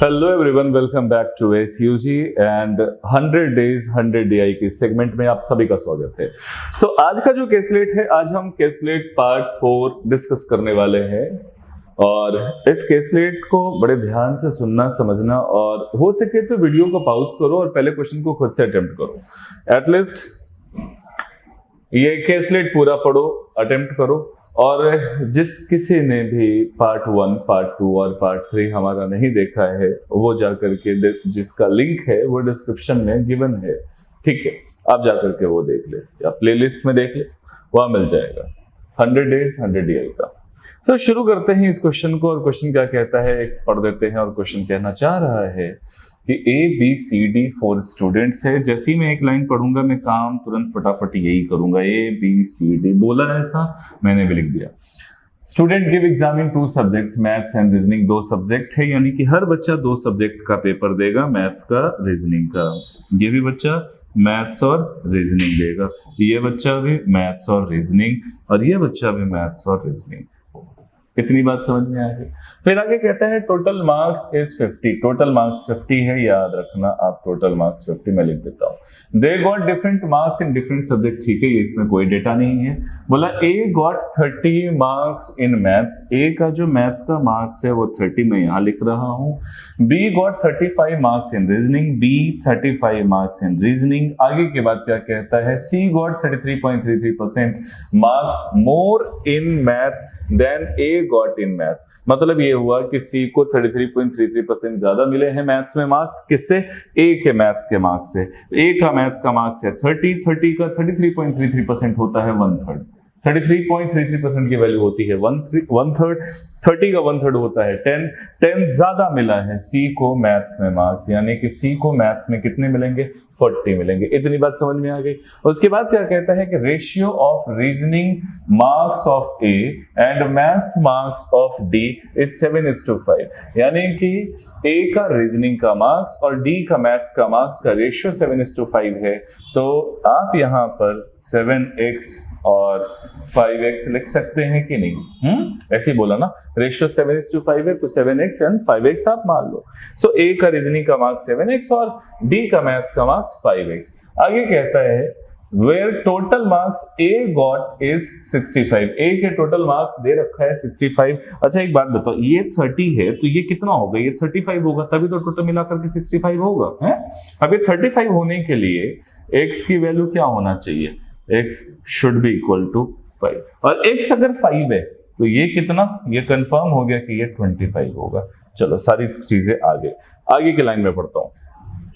Hello everyone, welcome back to SUG and 100 days 100 DI के segment में आप सभी का स्वागत है। आज का जो केसलेट है, आज हम केसलेट पार्ट 4 डिस्कस करने वाले हैं और इस केसलेट को बड़े ध्यान से सुनना, समझना और हो सके तो वीडियो को पॉज करो और पहले क्वेश्चन को खुद से अटेम्प्ट करो। एटलीस्ट ये केसलेट पूरा पढ़ो, अटेम्प्ट करो। और जिस किसी ने भी पार्ट 1, पार्ट 2 और पार्ट 3 हमारा नहीं देखा है, वो जाकर के जिसका लिंक है वो डिस्क्रिप्शन में गिवन है, ठीक है, आप जाकर के वो देख ले या प्लेलिस्ट में देख ले, वहां मिल जाएगा 100 डेज 100 डीआई का। शुरू करते हैं इस क्वेश्चन को। और क्वेश्चन क्या कहता है, एक पढ़ देते हैं। और क्वेश्चन कहना चाह रहा है कि ABCD 4 स्टूडेंट्स है। जैसे ही मैं एक लाइन पढ़ूंगा मैं काम तुरंत फटाफट यही करूंगा। ABCD बोला ऐसा, मैंने भी लिख दिया। Student give exam in 2 subjects, maths and reasoning. 2 subject है, यानी कि हर बच्चा 2 सब्जेक्ट का पेपर देगा, मैथ्स का, रीजनिंग का। ये भी बच्चा मैथ्स और रीजनिंग देगा, ये बच्चा भी मैथ्स और रीजनिंग, और ये बच्चा भी मैथ्स और रीजनिंग। इतनी बात समझ में आ गई। फिर आगे कहता है total marks is 50। Total marks 50 है, याद रखना आप। टोटल मार्क्स 50 मैं लिख देता हूँ। They got different marks in different subject, ठीक है, इसमें कोई डेटा नहीं है। बोला A got 30 marks in maths. A का जो मैथ्स का मार्क्स है वो 30 मैं यहाँ लिख रहा हूँ। B got 35 marks in reasoning. B 35 marks in reasoning. आगे के बाद क्या कहता है, C got 33.33% marks more in maths than A got in maths. मतलब ये हुआ कि C को 33.33% ज्यादा मिले हैं मैथ्स में मार्क्स। किससे? A के मैथ्स के मार्क्स से। A का मैथ्स का मार्क्स है 30 का 33.33% होता है 1/3। 33.33% की वैल्यू होती है 1/3। 30 का 1/3 होता है 10 ज्यादा मिला है C को मैथ्स में मार्क्स, यानी कि C को मैथ्स में कितने मिलेंगे? 40 मिलेंगे। इतनी बात समझ में आ गई। उसके बाद क्या कहता है कि ratio of reasoning marks of A and maths marks of D is 7:5, यानी कि A का रीजनिंग का मार्क्स और D का मैथ्स का मार्क्स का रेशियो 7:5 है। तो आप यहाँ पर 7x और 5x लिख सकते हैं कि नहीं? ऐसे ही बोला ना, रेशियो 7:5 है तो 7x एंड 5x आप मान लो। सो A का रीजनिंग का मार्क्स 7x और D का मैथ्स का मार्क्स 5x। आगे कहता है where total marks A got is 65। A के टोटल मार्क्स दे रखा है 65। अच्छा एक बात बताओ, ये 30 है तो ये कितना होगा? ये 35 होगा, तभी तो टोटल मिलाकर के 65 होगा है। अब ये 35 होने के लिए x की वैल्यू क्या होना चाहिए? x should be equal to 5, और x अगर 5 है तो ये कितना? ये कंफर्म हो गया कि ये 25 होगा। चलो सारी चीजें आगे की लाइन में पढ़ता हूं।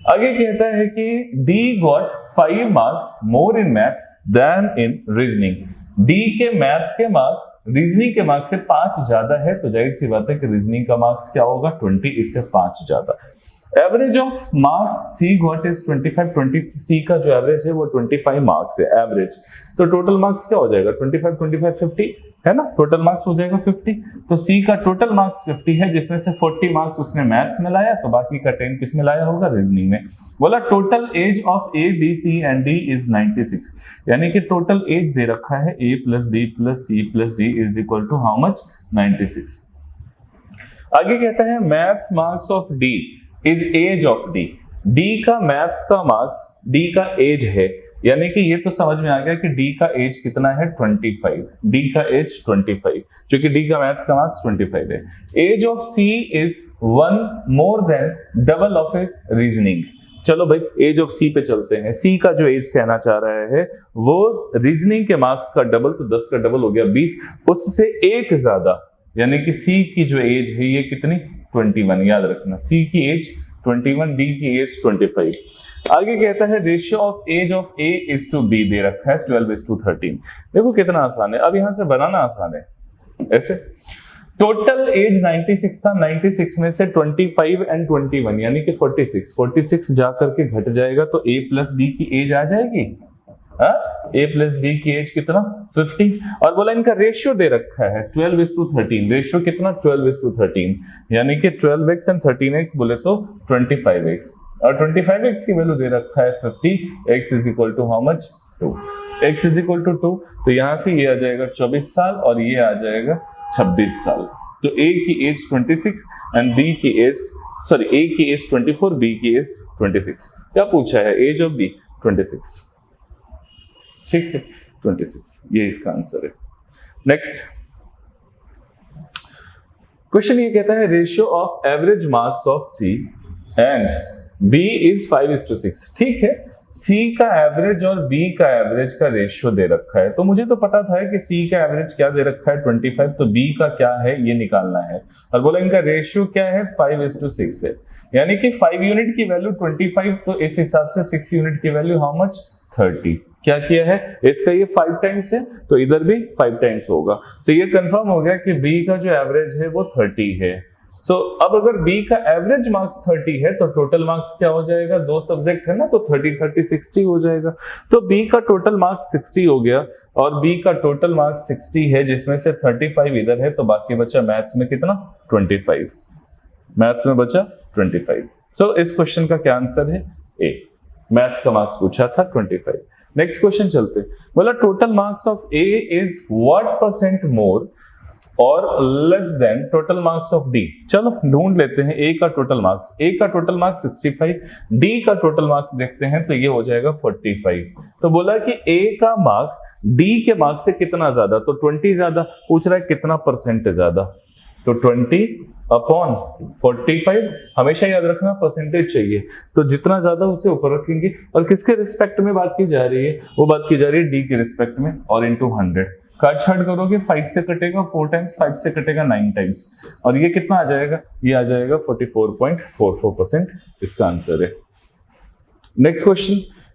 आगे कहता है कि D got 5 marks more in math than in reasoning. D के मैथ्स के मार्क्स रीजनिंग के मार्क्स से 5 ज्यादा है, तो जाहिर सी बात है कि रीजनिंग का मार्क्स क्या होगा? 20, इससे 5 ज्यादा। Average of marks C got is 25। C का जो एवरेज है वो 25 मार्क्स है, एवरेज। तो टोटल मार्क्स क्या हो जाएगा? 25 50 है ना, टोटल मार्क्स हो जाएगा 50। तो C का टोटल मार्क्स 50 है, जिसमें से 40 मार्क्स उसने मैथ्स में लाया, तो बाकी का 10 किस में लाया होगा? रीजनिंग में। बोला total age of A, B, C and D is 96, यानी कि टोटल एज दे रखा है A plus B plus C plus D is equal to how much? 96। आगे कहता है maths marks of D is age of D। D का maths का मार्क्स D का एज है, यानी कि ये तो समझ में आ गया कि D का एज कितना है? 25। D का एज 25, क्योंकि D का मैथ्स का मार्क्स 25 है। Age of C is 1 more than double of his reasoning. चलो भाई एज ऑफ C पे चलते हैं। C का जो एज कहना चाह रहा है वो रीजनिंग के मार्क्स का डबल, तो 10 का डबल हो गया 20, उससे एक ज्यादा, यानी कि C की जो एज है ये कितनी? 21। याद रखना, C की एज 21, D की एज 25। आगे कहता है ratio of age of A is to B दे रखा है 12:13। देखो कितना आसान है, अब यहां से बनाना आसान है। ऐसे टोटल एज 96 था, 96 में से 25 एंड 21 यानी कि 46 जाकर के घट जाएगा, तो A प्लस B की एज आ जाएगी। A प्लस B की एज कितना? 50। और बोला इनका रेशियो दे रखा है 12:13। रेशियो कितना? 12:13, यानी कि 12x एंड 13x बोले तो 25x, और 25x की वैल्यू दे रखा है 50। x is equal to how much? 2। x is equal to 2, तो यहां से ये आ जाएगा 24 साल और ये आ जाएगा 26 साल। तो A की एज 26 एंड B की एज सॉरी ए की एज 24, बी की एज 26। क्या पूछा है? Age of B 26। ठीक है, 26 ये इसका आंसर है। नेक्स्ट क्वेश्चन ये कहता है ratio of average marks of C and B is 5:6। ठीक है, सी का एवरेज और बी का एवरेज का रेशियो दे रखा है, तो मुझे तो पता था कि सी का एवरेज क्या दे रखा है 25, तो बी का क्या है ये निकालना है। और बोला इनका रेशियो क्या है 5:6 है, यानी कि 5 यूनिट की वैल्यू 25, तो इस हिसाब से 6 यूनिट की वैल्यू हाउ मच 30। क्या किया है? इसका ये 5 टाइम्स है तो इधर भी 5 टाइम्स होगा। तो ये कंफर्म हो गया कि बी का जो एवरेज है वो 30 है। अब अगर बी का एवरेज मार्क्स 30 है तो टोटल मार्क्स क्या हो जाएगा? 2 सब्जेक्ट है ना, तो 30 30 60 हो जाएगा। तो बी का टोटल मार्क्स 60 हो गया और बी का टोटल मार्क्स 60 है, जिसमें से 35 इधर है, तो बाकी बचा मैथ्स में कितना? 25। मैथ्स में बचा 25। इस क्वेश्चन का क्या आंसर है? ए। मैथ्स का मार्क्स पूछा था 25। नेक्स्ट क्वेश्चन चलते, बोला total marks of A is what percent more और less than total marks of D. चलो ढूंढ लेते हैं ए का टोटल मार्क्स। ए का टोटल मार्क्स 65, डी का टोटल मार्क्स देखते हैं तो ये हो जाएगा 45। तो बोला कि ए का मार्क्स डी के मार्क्स से कितना ज्यादा, तो 20 ज्यादा। पूछ रहा है कितना परसेंट ज्यादा, तो 20/45। हमेशा याद रखना परसेंटेज चाहिए, तो जितना ज्यादा उसे ऊपर रखेंगे। और किसके रिस्पेक्ट में बात की जा रही है? वो बात की जा रही है डी के रिस्पेक्ट में, और इंटू 100। काट छाट करोगे 5 से कटेगा 4 टाइम्स, 5 से कटेगा 9 टाइम्स, और ये कितना आ जाएगा? ये आ जाएगा 44.44%। इसका आंसर है। नेक्स्ट क्वेश्चन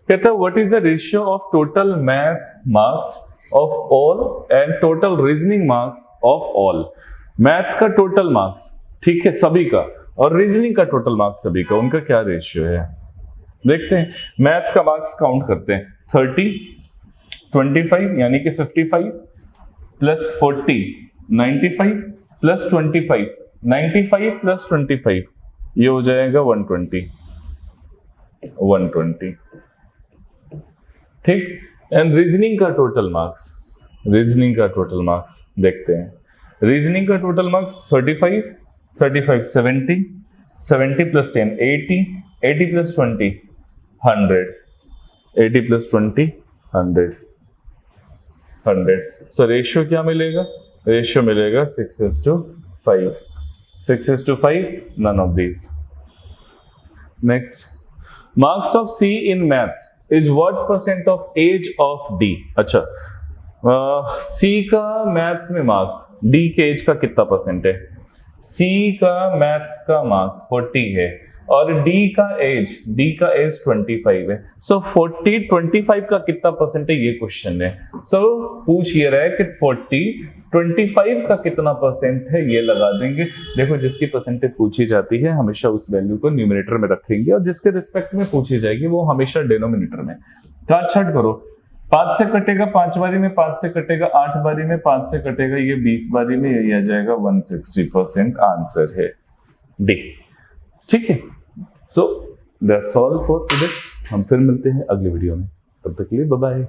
कहता है what is the ratio of total math marks of all and total reasoning marks of all. Maths का टोटल मार्क्स, ठीक है, सभी का, और रीजनिंग का टोटल मार्क्स सभी का, उनका क्या रेशियो है देखते हैं। मैथ्स का मार्क्स काउंट करते हैं। 30 25 यानी कि 55 प्लस 40 95 प्लस 25 95 प्लस 25 ये हो जाएगा 120। ठीक। एंड रीजनिंग का टोटल मार्क्स, रीजनिंग का टोटल मार्क्स देखते हैं। रीजनिंग का total marks 35 35 70 70 plus 10 80 80 plus 20 100 80 plus 20 100। So ratio क्या मिलेगा? रेशियो मिलेगा 6:5। 6:5 none of these. Next, marks of C in maths is what percent of age of D. अच्छा, C का maths में मार्क्स डी के एज का कितना परसेंट है? सी का मैथ्स का मार्क्स 40 है और डी का एज 25 है। सो 40 25 का कितना परसेंट है ये क्वेश्चन है। पूछ ये रहा है कि 40 25 का कितना परसेंट है ये लगा देंगे। देखो जिसकी परसेंटेज पूछी जाती है हमेशा उस वैल्यू को न्यूमरेटर में रखेंगे, और जिसके रिस्पेक्ट में पूछी जाएगी वो हमेशा डिनोमिनेटर में। काट छाट करो, 5 से कटेगा 5 बारी में, 5 से कटेगा 8 बारी में, 5 से कटेगा ये 20 बारी में, यही आ जाएगा 160%। आंसर है डी। ठीक है, so that's all for today. हम फिर मिलते हैं अगली वीडियो में, तब तक के लिए बाय बाय।